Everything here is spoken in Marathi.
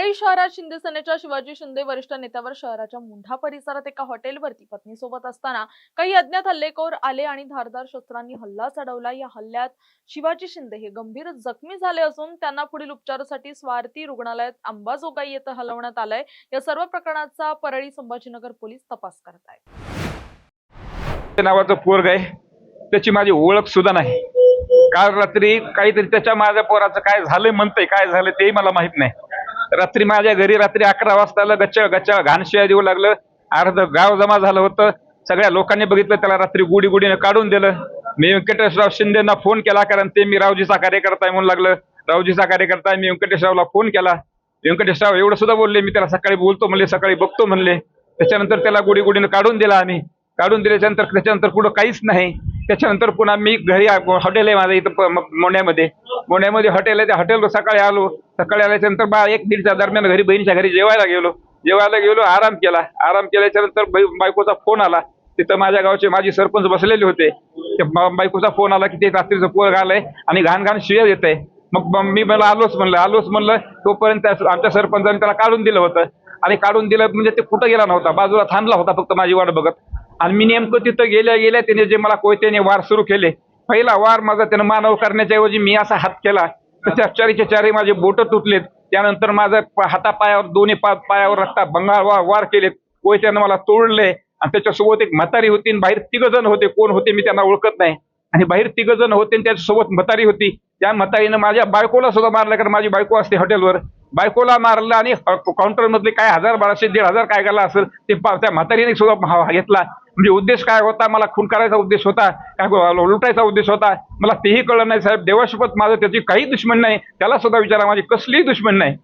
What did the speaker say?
परळी शहरात शिंदे सेनेच्या शिवाजी शिंदे वरिष्ठ नेत्यावर शहराच्या मुंढा परिसरात एका हॉटेलवरती पत्नीसोबत असताना काही अज्ञात हल्लेखोर आले आणि धारदार शस्त्रांनी हल्ला चढवला। या हल्ल्यात शिवाजी शिंदे हे गंभीर जखमी झाले असून त्यांना पुढील उपचारासाठी स्वारती रुग्णालयात अंबाजोगाई येथे हलवण्यात आलंय। या सर्व प्रकरणाचा परळी संभाजीनगर पोलीस तपास करत आहेत। नावाचं पोरग आहे, त्याची माझी ओळख सुद्धा नाही। काल रात्री काहीतरी त्याच्या माझ्या पोराचं काय झालंय म्हणतंय, काय झालं तेही मला माहित नाही। रात्री माझ्या घरी रात्री 11 वाजता गच्चा गच्चा घाणशिया देऊ लागलं। अर्ध गाव जमा झालं होतं, सगळ्या लोकांनी बघितलं, त्याला रात्री गुडीने काढून दिलं। मी व्यंकटेशराव शिंदेना फोन केला, कारण ते मी रावजीचा कार्यकर्ता आहे म्हणून लागलं। रावजीचा कार्यकर्ता आहे, मी व्यंकटेशरावला फोन केला। व्यंकटेशराव एवढं सुद्धा बोलले, मी त्याला सकाळी बोलतो म्हणले, सकाळी बघतो म्हणले। त्याच्यानंतर त्याला गुडीने काढून दिला आम्ही। काढून दिल्याच्यानंतर त्याच्यानंतर पुढं काहीच नाही। त्याच्यानंतर पुन्हा मी घरी हॉटेल आहे माझं इथं मोण्यामध्ये हॉटेल आहे, त्या हॉटेलवर सकाळी आलो। सकाळी आल्याच्यानंतर 1-1:30च्या दरम्यान घरी बहिणीच्या घरी जेवायला गेलो। आराम केल्याच्या नंतर बायकोचा फोन आला। तिथं माझ्या गावचे माजी सरपंच बसलेले होते। त्या बायकोचा फोन आला की ते रात्रीचं पोरग आलंय आणि घाण शिव्या देत आहे। मग मी मला आलोच म्हणलं। तोपर्यंत आमच्या सरपंचाने त्याला काढून दिलं होतं, आणि काढून दिलं म्हणजे ते कुठं गेला नव्हता, बाजूला थांबला होता फक्त माझी वाट बघत। आणि मी नेमकं तिथं गेल्या त्याने जे मला कोयत्याने वार सुरू केले। पहिला वार माझा त्यानं मानव करण्याच्या ऐवजी मी असा हात केला तर त्या चारी माझे बोट तुटलेत। त्यानंतर माझं हातापायावर दोन्ही पायावर रक्ता भंगार वार केलेत। कोयत्यानं मला तोडले आणि त्याच्यासोबत एक म्हातारी होती आणि बाहेर 3 जण होते। कोण होते मी त्यांना ओळखत नाही, आणि बाहेर 3 जण होते आणि त्याच्यासोबत म्हातारी होती। त्या म्हातारीनं माझ्या बायकोला सुद्धा मारलं, कारण माझी बायको असते हॉटेलवर। बायकोला मारलं आणि काउंटर मधले काय 1000-1200-1500 काय गेला असेल ते त्या म्हातारीने सुद्धा घेतला। म्हणजे उद्देश काय होता? मला खून करायचा उद्देश होता, काय लुटायचा उद्देश होता? मला तेही कळलं नाही साहेब। देवाशपथ माझं त्याची काही दुश्मन नाही, त्याला सुद्धा विचारा, माझी कसलीही दुश्मन नाही।